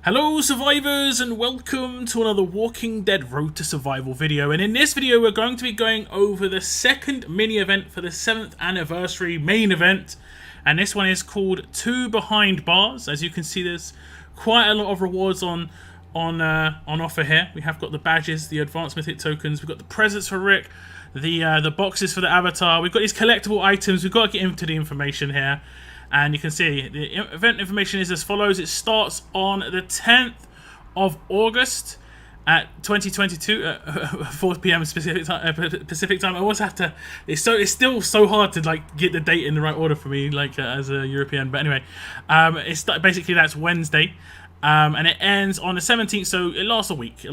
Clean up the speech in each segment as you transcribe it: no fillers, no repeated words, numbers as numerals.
Hello survivors and welcome to another Walking Dead Road to Survival video, and in this video we're going to be going over the second mini event for the 7th anniversary main event, and this one is called 2 Behind Bars. As you can see, there's quite a lot of rewards on offer here. We have got the badges, the advanced mythic tokens, we've got the presents for Rick, the boxes for the avatar, we've got these collectible items. We've got to get into the information here. And you can see the event information is as follows. It starts on the 10th of August at 2022 at 4 p.m. Pacific time. I always have to. It's still so hard to like get the date in the right order for me, like as a European. But anyway, it's basically that's Wednesday, and it ends on the 17th. So it lasts a week.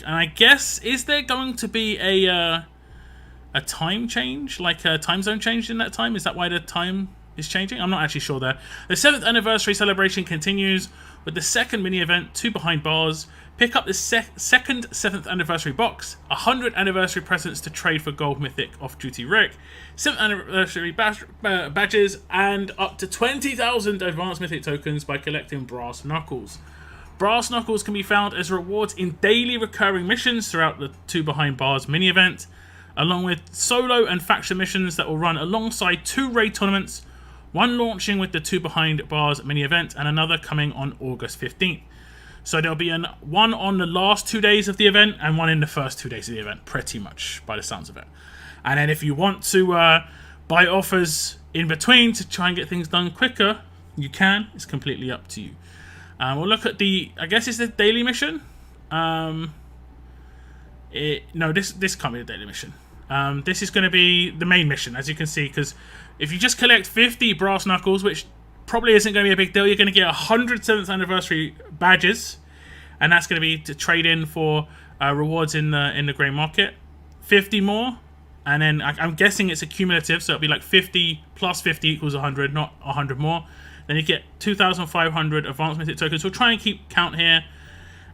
And I guess, is there going to be a time change, like a time zone change in that time? Is that why the time is changing? I'm not actually sure there. The 7th anniversary celebration continues with the second mini event, 2 Behind Bars. Pick up the second 7th anniversary box, 100 anniversary presents to trade for gold mythic off-duty Rick, 7th anniversary badges, and up to 20,000 advanced mythic tokens by collecting brass knuckles. Brass knuckles can be found as rewards in daily recurring missions throughout the 2 Behind Bars mini event, along with solo and faction missions that will run alongside 2 raid tournaments, one launching with the 2 Behind Bars mini event and another coming on August 15th. So there'll be one on the last 2 days of the event and one in the first 2 days of the event, pretty much, by the sounds of it. And then if you want to buy offers in between to try and get things done quicker, you can. It's completely up to you. We'll look at I guess it's the daily mission. No, this can't be the daily mission. This is going to be the main mission, as you can see, because if you just collect 50 brass knuckles, which probably isn't going to be a big deal, you're going to get 100 7th anniversary badges, and that's going to be to trade in for rewards in the grey market. 50 more, and then I'm guessing it's accumulative, so it'll be like 50 plus 50 equals 100, not 100 more. Then you get 2,500 advanced mythic tokens. We'll try and keep count here.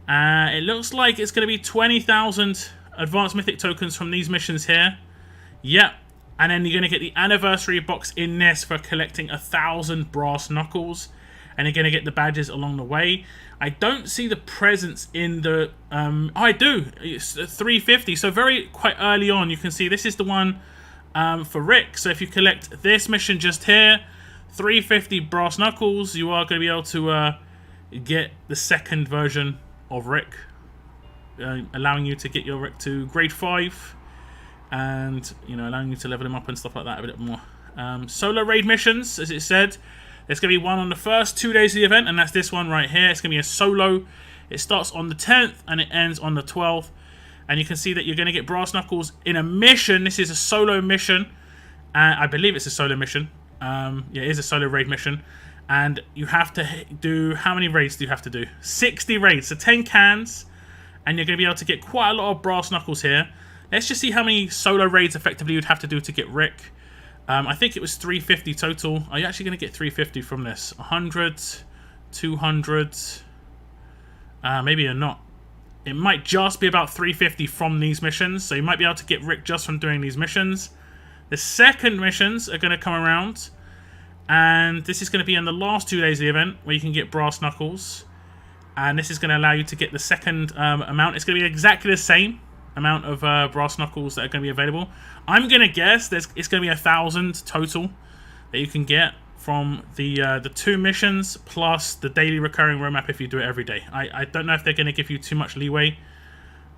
It looks like it's going to be 20,000 advanced mythic tokens from these missions here. Yep. And then you're going to get the anniversary box in this for collecting 1,000 brass knuckles. And you're going to get the badges along the way. I don't see the presents in the... oh, I do. It's 350. So quite early on, you can see this is the one for Rick. So if you collect this mission just here, 350 brass knuckles, you are going to be able to get the second version of Rick. Allowing you to get your Rick to grade 5. And, allowing you to level him up and stuff like that a bit more. Solo raid missions, as it said. There's going to be one on the first 2 days of the event, and that's this one right here. It's going to be a solo. It starts on the 10th, and it ends on the 12th. And you can see that you're going to get brass knuckles in a mission. This is a solo mission. I believe it's a solo mission. Yeah, it is a solo raid mission. And you have to do... How many raids do you have to do? 60 raids, so 10 cans. And you're going to be able to get quite a lot of brass knuckles here. Let's just see how many solo raids effectively you'd have to do to get Rick. I think it was 350 total. Are you actually going to get 350 from this? 100, 200. Maybe you're not. It might just be about 350 from these missions. So you might be able to get Rick just from doing these missions. The second missions are going to come around. And this is going to be in the last 2 days of the event, where you can get brass knuckles. And this is going to allow you to get the second amount. It's going to be exactly the same amount of brass knuckles that are going to be available. I'm going to guess it's going to be 1,000 total that you can get from the 2 missions plus the daily recurring roadmap if you do it every day. I don't know if they're going to give you too much leeway.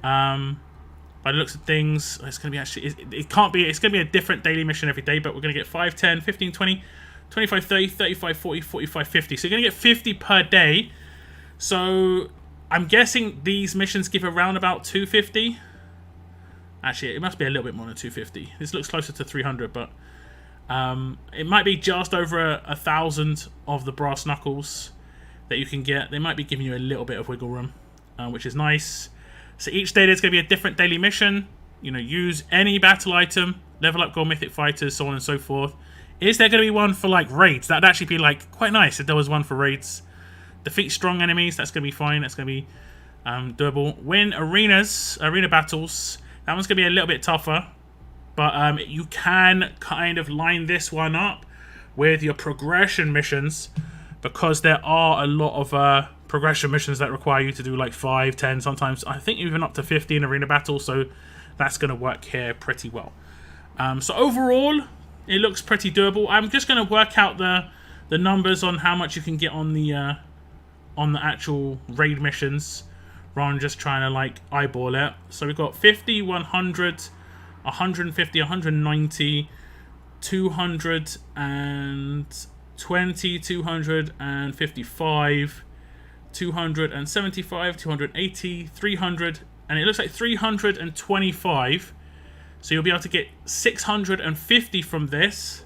By the looks of things, it's going to be actually... It can't be... It's going to be a different daily mission every day, but we're going to get 5, 10, 15, 20, 25, 30, 35, 40, 45, 50. So you're going to get 50 per day. So I'm guessing these missions give around about 250. Actually, it must be a little bit more than 250. This looks closer to 300, but it might be just over 1,000 of the brass knuckles that you can get. They might be giving you a little bit of wiggle room, which is nice. So each day there's going to be a different daily mission. Use any battle item, level up gold mythic fighters, so on and so forth. Is there going to be one for like raids? That'd actually be like quite nice if there was one for raids. Defeat strong enemies. That's going to be fine. That's going to be doable. Win arena battles. That one's going to be a little bit tougher, but you can kind of line this one up with your progression missions because there are a lot of progression missions that require you to do like 5, 10, sometimes I think even up to 50 in arena battle, so that's going to work here pretty well. So overall, it looks pretty doable. I'm just going to work out the numbers on how much you can get on the actual raid missions, rather than just trying to like eyeball it. So we've got 50, 100, 150, 190, 220, 255, 275, 280, 300, and it looks like 325. So you'll be able to get 650 from this.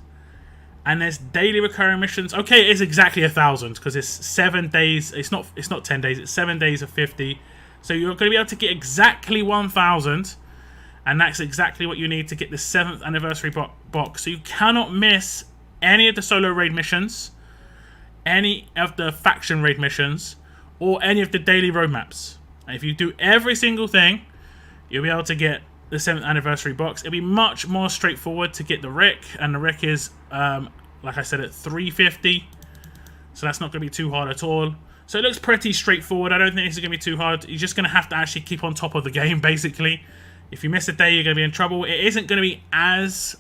And there's daily recurring missions. Okay, it is exactly 1,000 because it's 7 days. It's not 10 days. It's 7 days of 50. So you're going to be able to get exactly 1,000, and that's exactly what you need to get the 7th anniversary box. So you cannot miss any of the solo raid missions, any of the faction raid missions, or any of the daily roadmaps. And if you do every single thing, you'll be able to get the 7th anniversary box. It'll be much more straightforward to get the Rick, and the Rick is like I said, at 350, so that's not going to be too hard at all. So it looks pretty straightforward. I don't think this is going to be too hard. You're just going to have to actually keep on top of the game, basically. If you miss a day, you're going to be in trouble. It isn't going to be as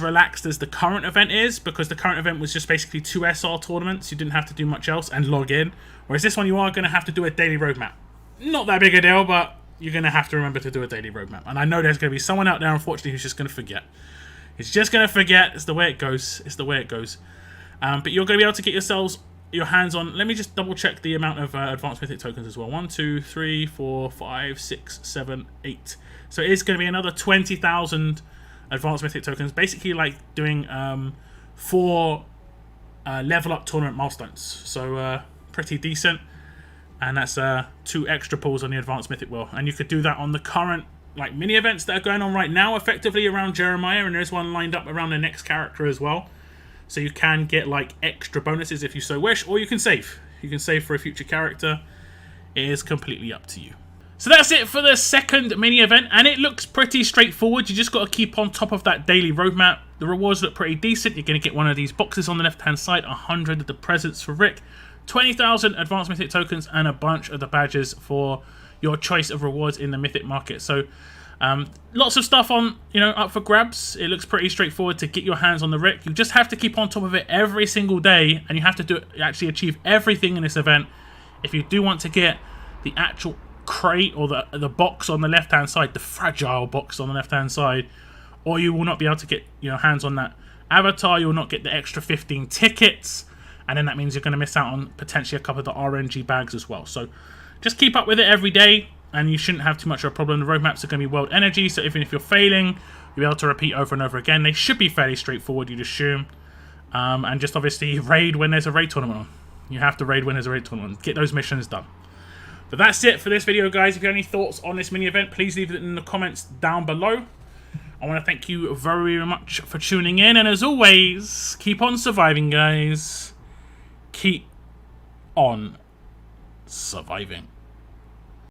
relaxed as the current event is, because the current event was just basically 2 SR tournaments. You didn't have to do much else and log in, whereas this one you are going to have to do a daily roadmap. Not that big a deal, but you're going to have to remember to do a daily roadmap. And I know there's going to be someone out there, unfortunately, who's just going to forget. He's just going to forget. It's the way it goes. It's the way it goes. But you're going to be able to get your hands on... Let me just double check the amount of advanced mythic tokens as well. 1, 2, 3, 4, 5, 6, 7, 8. So it is going to be another 20,000 advanced mythic tokens. Basically like doing 4 level up tournament milestones. So pretty decent. And that's 2 extra pulls on the advanced mythic wheel. And you could do that on the current like mini events that are going on right now, effectively around Jeremiah, and there's one lined up around the next character as well. So you can get like extra bonuses if you so wish, or you can save. You can save for a future character. It is completely up to you. So that's it for the second mini event, and it looks pretty straightforward. You just got to keep on top of that daily roadmap. The rewards look pretty decent. You're going to get one of these boxes on the left-hand side, 100 of the presents for Rick, 20,000 advanced mythic tokens, and a bunch of the badges for your choice of rewards in the mythic market. So lots of stuff on, up for grabs. It looks pretty straightforward to get your hands on the Rick. You just have to keep on top of it every single day, and you have to actually achieve everything in this event if you do want to get the actual crate or the box on the left hand side, the fragile box on the left hand side, or you will not be able to get your hands on that avatar. You will not get the extra 15 tickets, and then that means you're going to miss out on potentially a couple of the RNG bags as well. So just keep up with it every day, and you shouldn't have too much of a problem. The roadmaps are going to be world energy, so even if you're failing, you'll be able to repeat over and over again. They should be fairly straightforward, you'd assume. And just obviously raid when there's a raid tournament on. You have to raid when there's a raid tournament on. Get those missions done. But that's it for this video, guys. If you have any thoughts on this mini event, please leave it in the comments down below. I want to thank you very much for tuning in, and as always, keep on surviving, guys. Keep on surviving.